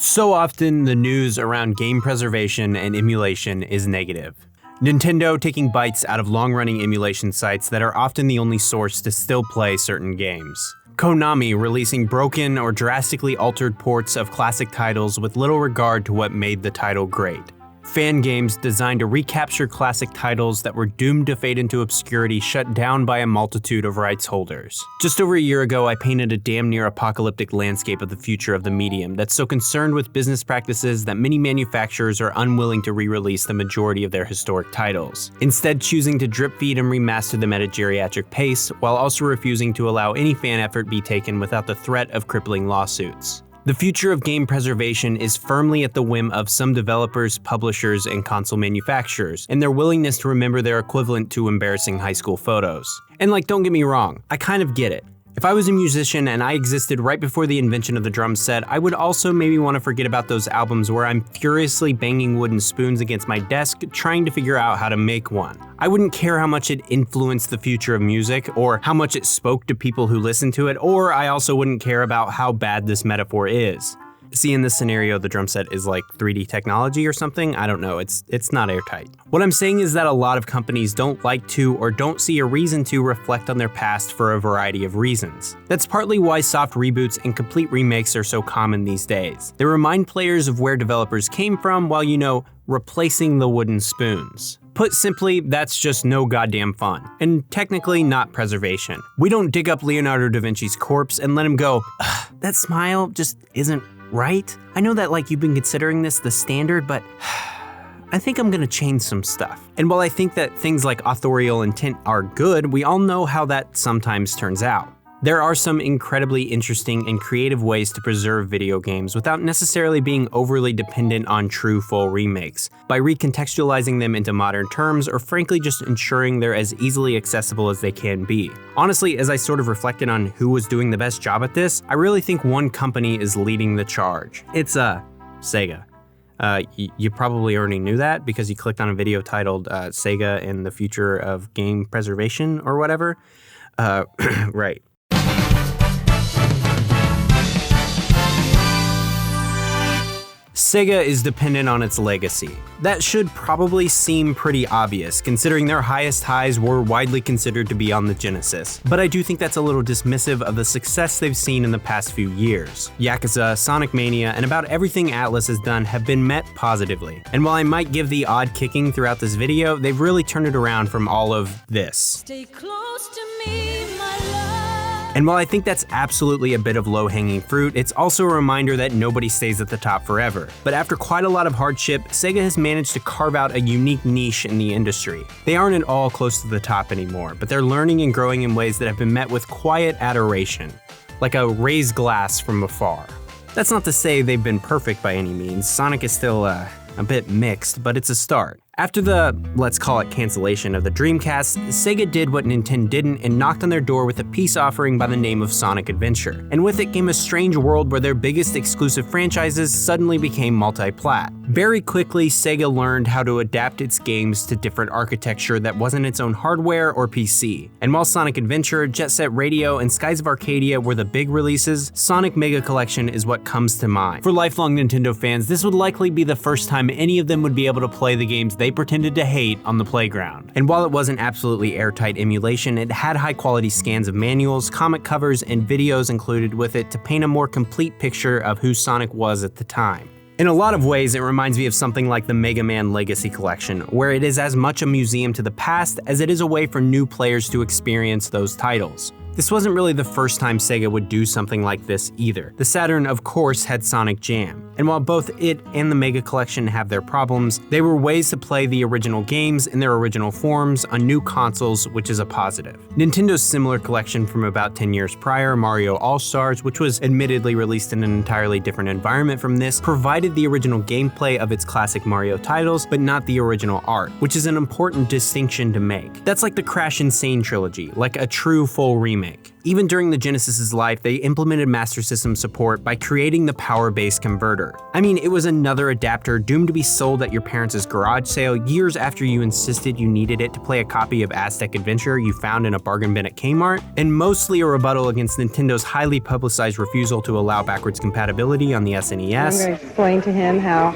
So often, the news around game preservation and emulation is negative. Nintendo taking bites out of long-running emulation sites that are often the only source to still play certain games. Konami releasing broken or drastically altered ports of classic titles with little regard to what made the title great. Fan games designed to recapture classic titles that were doomed to fade into obscurity shut down by a multitude of rights holders. Just over a year ago, I painted a damn near apocalyptic landscape of the future of the medium that's so concerned with business practices that many manufacturers are unwilling to re-release the majority of their historic titles, instead choosing to drip feed and remaster them at a geriatric pace, while also refusing to allow any fan effort be taken without the threat of crippling lawsuits. The future of game preservation is firmly at the whim of some developers, publishers, and console manufacturers, and their willingness to remember their equivalent to embarrassing high school photos. And don't get me wrong, I kind of get it. If I was a musician and I existed right before the invention of the drum set, I would also maybe want to forget about those albums where I'm furiously banging wooden spoons against my desk trying to figure out how to make one. I wouldn't care how much it influenced the future of music, or how much it spoke to people who listened to it, or I also wouldn't care about how bad this metaphor is. See, in this scenario, the drum set is like 3D technology or something. I don't know, it's not airtight. What I'm saying is that a lot of companies don't like to or don't see a reason to reflect on their past for a variety of reasons. That's partly why soft reboots and complete remakes are so common these days. They remind players of where developers came from while, replacing the wooden spoons. Put simply, that's just no goddamn fun, and technically not preservation. We don't dig up Leonardo da Vinci's corpse and let him go, that smile just isn't right? I know that you've been considering this the standard, but I think I'm gonna change some stuff. And while I think that things like authorial intent are good, we all know how that sometimes turns out. There are some incredibly interesting and creative ways to preserve video games without necessarily being overly dependent on true full remakes, by recontextualizing them into modern terms or frankly just ensuring they're as easily accessible as they can be. Honestly, as I sort of reflected on who was doing the best job at this, I really think one company is leading the charge. It's Sega. You probably already knew that because you clicked on a video titled Sega and the Future of Game Preservation or whatever. Right. Sega is dependent on its legacy. That should probably seem pretty obvious, considering their highest highs were widely considered to be on the Genesis. But I do think that's a little dismissive of the success they've seen in the past few years. Yakuza, Sonic Mania, and about everything Atlus has done have been met positively. And while I might give the odd kicking throughout this video, they've really turned it around from all of this. Stay close to me, my love. And while I think that's absolutely a bit of low-hanging fruit, it's also a reminder that nobody stays at the top forever. But after quite a lot of hardship, Sega has managed to carve out a unique niche in the industry. They aren't at all close to the top anymore, but they're learning and growing in ways that have been met with quiet adoration, like a raised glass from afar. That's not to say they've been perfect by any means. Sonic is still a bit mixed, but it's a start. After the, let's call it cancellation of the Dreamcast, Sega did what Nintendo didn't and knocked on their door with a peace offering by the name of Sonic Adventure. And with it came a strange world where their biggest exclusive franchises suddenly became multi-plat. Very quickly, Sega learned how to adapt its games to different architecture that wasn't its own hardware or PC. And while Sonic Adventure, Jet Set Radio, and Skies of Arcadia were the big releases, Sonic Mega Collection is what comes to mind. For lifelong Nintendo fans, this would likely be the first time any of them would be able to play the games they pretended to hate on the playground. And while it wasn't absolutely airtight emulation, it had high quality scans of manuals, comic covers, and videos included with it to paint a more complete picture of who Sonic was at the time. In a lot of ways, it reminds me of something like the Mega Man Legacy Collection, where it is as much a museum to the past as it is a way for new players to experience those titles. This wasn't really the first time Sega would do something like this either. The Saturn, of course, had Sonic Jam, and while both it and the Mega Collection have their problems, they were ways to play the original games in their original forms on new consoles, which is a positive. Nintendo's similar collection from about 10 years prior, Mario All-Stars, which was admittedly released in an entirely different environment from this, provided the original gameplay of its classic Mario titles, but not the original art, which is an important distinction to make. That's like the Crash Insane trilogy, like a true full remake. Even during the Genesis' life, they implemented Master System support by creating the Power Base Converter, order. I mean, it was another adapter doomed to be sold at your parents' garage sale years after you insisted you needed it to play a copy of Aztec Adventure you found in a bargain bin at Kmart, and mostly a rebuttal against Nintendo's highly publicized refusal to allow backwards compatibility on the SNES. I'm going to explain to him how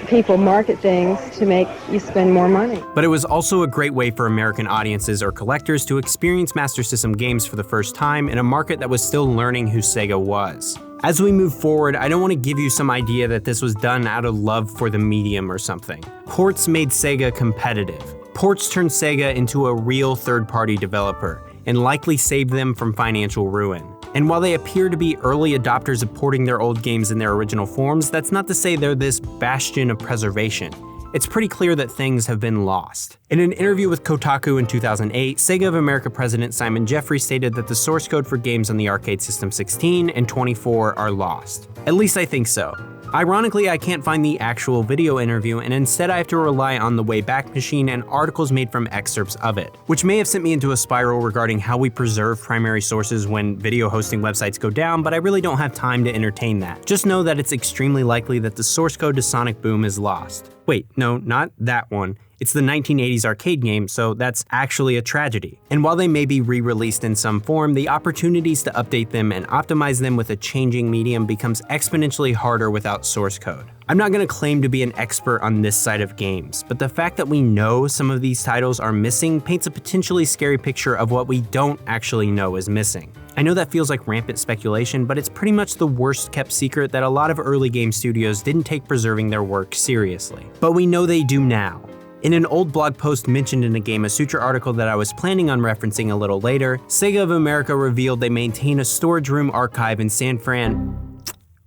people market things to make you spend more money. But it was also a great way for American audiences or collectors to experience Master System games for the first time in a market that was still learning who Sega was. As we move forward, I don't want to give you some idea that this was done out of love for the medium or something. Ports made Sega competitive. Ports turned Sega into a real third-party developer, and likely saved them from financial ruin. And while they appear to be early adopters of porting their old games in their original forms, that's not to say they're this bastion of preservation. It's pretty clear that things have been lost. In an interview with Kotaku in 2008, Sega of America president Simon Jeffrey stated that the source code for games on the Arcade System 16 and 24 are lost. At least I think so. Ironically, I can't find the actual video interview, and instead I have to rely on the Wayback Machine and articles made from excerpts of it, which may have sent me into a spiral regarding how we preserve primary sources when video hosting websites go down, but I really don't have time to entertain that. Just know that it's extremely likely that the source code to Sonic Boom is lost. Wait, no, not that one. It's the 1980s arcade game, so that's actually a tragedy. And while they may be re-released in some form, the opportunities to update them and optimize them with a changing medium becomes exponentially harder without source code. I'm not going to claim to be an expert on this side of games, but the fact that we know some of these titles are missing paints a potentially scary picture of what we don't actually know is missing. I know that feels like rampant speculation, but it's pretty much the worst kept secret that a lot of early game studios didn't take preserving their work seriously. But we know they do now. In an old blog post mentioned in a Game of Sutra article that I was planning on referencing a little later, Sega of America revealed they maintain a storage room archive in San Fran.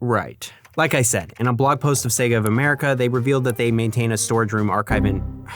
Right. Like I said, in a blog post of Sega of America, they revealed that they maintain a storage room archive in...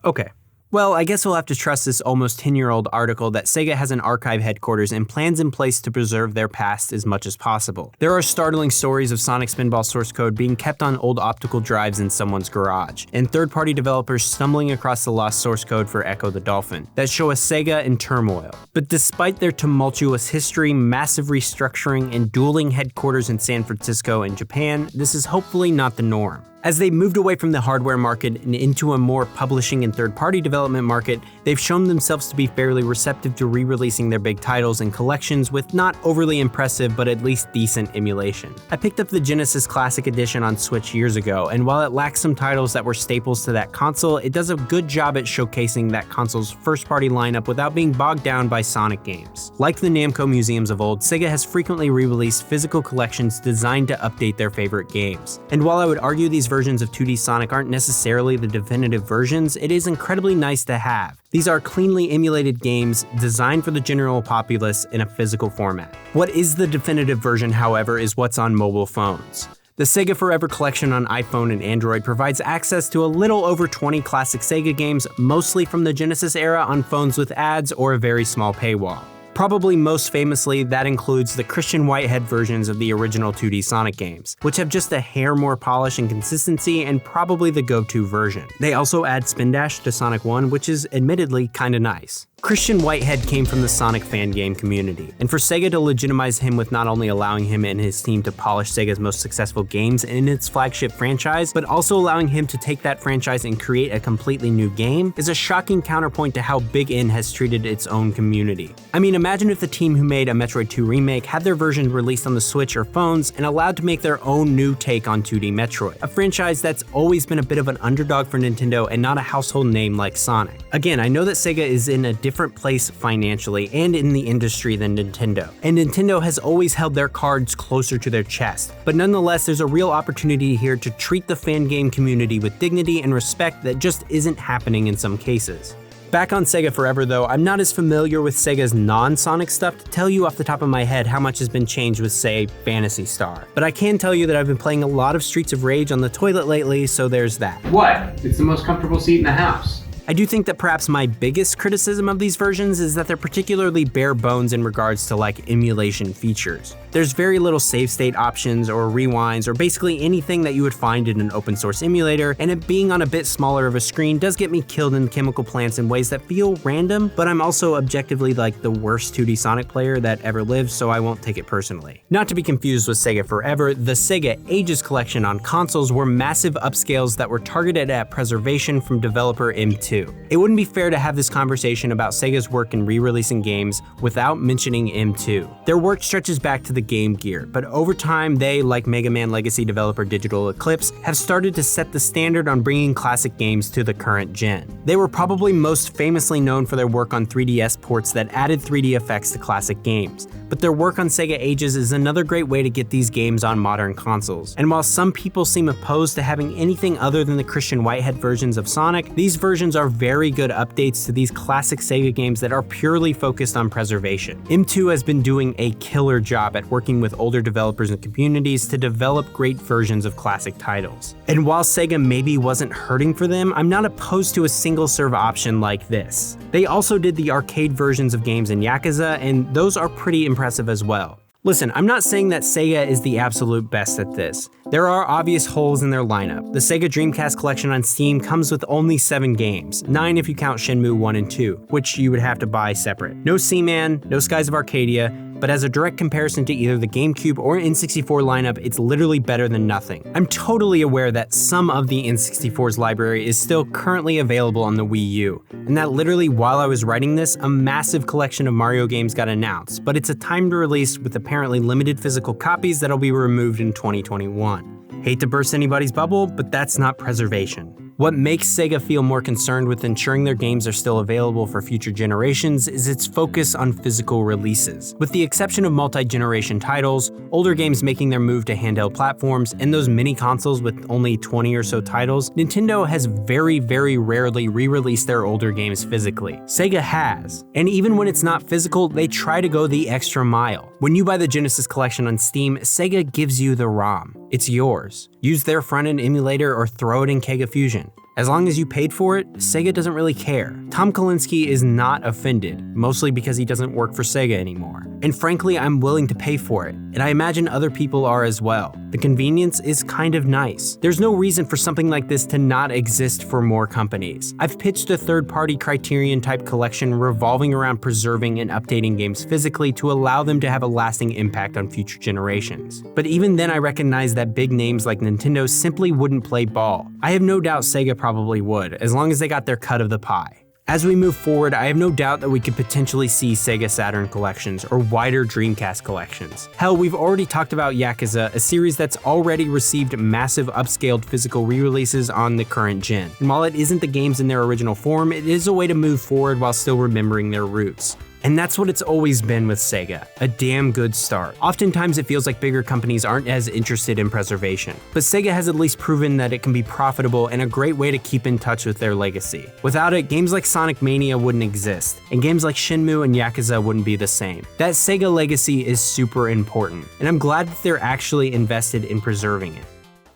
Okay. Well, I guess we'll have to trust this almost 10-year-old article that Sega has an archive headquarters and plans in place to preserve their past as much as possible. There are startling stories of Sonic Spinball source code being kept on old optical drives in someone's garage, and third-party developers stumbling across the lost source code for Echo the Dolphin that show a Sega in turmoil. But despite their tumultuous history, massive restructuring, and dueling headquarters in San Francisco and Japan, this is hopefully not the norm. As they moved away from the hardware market and into a more publishing and third-party development market, they've shown themselves to be fairly receptive to re-releasing their big titles and collections with not overly impressive but at least decent emulation. I picked up the Genesis Classic Edition on Switch years ago, and while it lacks some titles that were staples to that console, it does a good job at showcasing that console's first-party lineup without being bogged down by Sonic games. Like the Namco museums of old, Sega has frequently re-released physical collections designed to update their favorite games. And while I would argue these versions of 2D Sonic aren't necessarily the definitive versions, it is incredibly nice to have. These are cleanly emulated games designed for the general populace in a physical format. What is the definitive version, however, is what's on mobile phones. The Sega Forever collection on iPhone and Android provides access to a little over 20 classic Sega games, mostly from the Genesis era on phones with ads or a very small paywall. Probably most famously, that includes the Christian Whitehead versions of the original 2D Sonic games, which have just a hair more polish and consistency and probably the go-to version. They also add Spin Dash to Sonic 1, which is admittedly kinda nice. Christian Whitehead came from the Sonic fan game community, and for Sega to legitimize him with not only allowing him and his team to polish Sega's most successful games in its flagship franchise, but also allowing him to take that franchise and create a completely new game, is a shocking counterpoint to how Big N has treated its own community. I mean, imagine if the team who made a Metroid 2 remake had their version released on the Switch or phones and allowed to make their own new take on 2D Metroid, a franchise that's always been a bit of an underdog for Nintendo and not a household name like Sonic. Again, I know that Sega is in a different place financially and in the industry than Nintendo, and Nintendo has always held their cards closer to their chest, but nonetheless there's a real opportunity here to treat the fan game community with dignity and respect that just isn't happening in some cases. Back on Sega Forever though, I'm not as familiar with Sega's non-Sonic stuff to tell you off the top of my head how much has been changed with, say, Phantasy Star. But I can tell you that I've been playing a lot of Streets of Rage on the toilet lately, so there's that. What? It's the most comfortable seat in the house. I do think that perhaps my biggest criticism of these versions is that they're particularly bare bones in regards to like emulation features. There's very little save state options or rewinds or basically anything that you would find in an open source emulator, and it being on a bit smaller of a screen does get me killed in chemical plants in ways that feel random, but I'm also objectively like the worst 2D Sonic player that ever lived, so I won't take it personally. Not to be confused with Sega Forever, the Sega Aegis collection on consoles were massive upscales that were targeted at preservation from developer M2. It wouldn't be fair to have this conversation about Sega's work in re-releasing games without mentioning M2. Their work stretches back to the Game Gear, but over time they, like Mega Man legacy developer Digital Eclipse, have started to set the standard on bringing classic games to the current gen. They were probably most famously known for their work on 3DS ports that added 3D effects to classic games, but their work on Sega Aegis is another great way to get these games on modern consoles. And while some people seem opposed to having anything other than the Christian Whitehead versions of Sonic, these versions are very good updates to these classic Sega games that are purely focused on preservation. M2 has been doing a killer job at working with older developers and communities to develop great versions of classic titles. And while Sega maybe wasn't hurting for them, I'm not opposed to a single serve option like this. They also did the arcade versions of games in Yakuza, and those are pretty impressive as well. Listen, I'm not saying that Sega is the absolute best at this. There are obvious holes in their lineup. The Sega Dreamcast collection on Steam comes with only 7 games, 9 if you count Shenmue 1 and 2, which you would have to buy separate. No Seaman, no Skies of Arcadia, but as a direct comparison to either the GameCube or N64 lineup, it's literally better than nothing. I'm totally aware that some of the N64's library is still currently available on the Wii U, and that literally while I was writing this, a massive collection of Mario games got announced, but it's a timed release with apparently limited physical copies that'll be removed in 2021. Hate to burst anybody's bubble, but that's not preservation. What makes Sega feel more concerned with ensuring their games are still available for future generations is its focus on physical releases. With the exception of multi-generation titles, older games making their move to handheld platforms, and those mini consoles with only 20 or so titles, Nintendo has very rarely re-released their older games physically. Sega has, and even when it's not physical, they try to go the extra mile. When you buy the Genesis collection on Steam, Sega gives you the ROM. It's yours. Use their front-end emulator or throw it in Kega Fusion. As long as you paid for it, Sega doesn't really care. Tom Kalinske is not offended, mostly because he doesn't work for Sega anymore. And frankly, I'm willing to pay for it, and I imagine other people are as well. The convenience is kind of nice. There's no reason for something like this to not exist for more companies. I've pitched a third-party Criterion-type collection revolving around preserving and updating games physically to allow them to have a lasting impact on future generations. But even then, I recognize that big names like Nintendo simply wouldn't play ball. I have no doubt Sega probably would, as long as they got their cut of the pie. As we move forward, I have no doubt that we could potentially see Sega Saturn collections or wider Dreamcast collections. Hell, we've already talked about Yakuza, a series that's already received massive upscaled physical re-releases on the current gen. And while it isn't the games in their original form, it is a way to move forward while still remembering their roots. And that's what it's always been with Sega, a damn good start. Oftentimes it feels like bigger companies aren't as interested in preservation, but Sega has at least proven that it can be profitable and a great way to keep in touch with their legacy. Without it, games like Sonic Mania wouldn't exist, and games like Shenmue and Yakuza wouldn't be the same. That Sega legacy is super important, and I'm glad that they're actually invested in preserving it.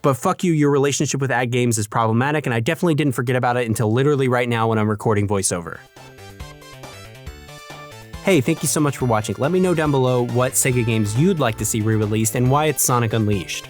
But fuck you, your relationship with ad games is problematic, and I definitely didn't forget about it until literally right now when I'm recording voiceover. Hey, thank you so much for watching. Let me know down below what Sega games you'd like to see re-released and why it's Sonic Unleashed.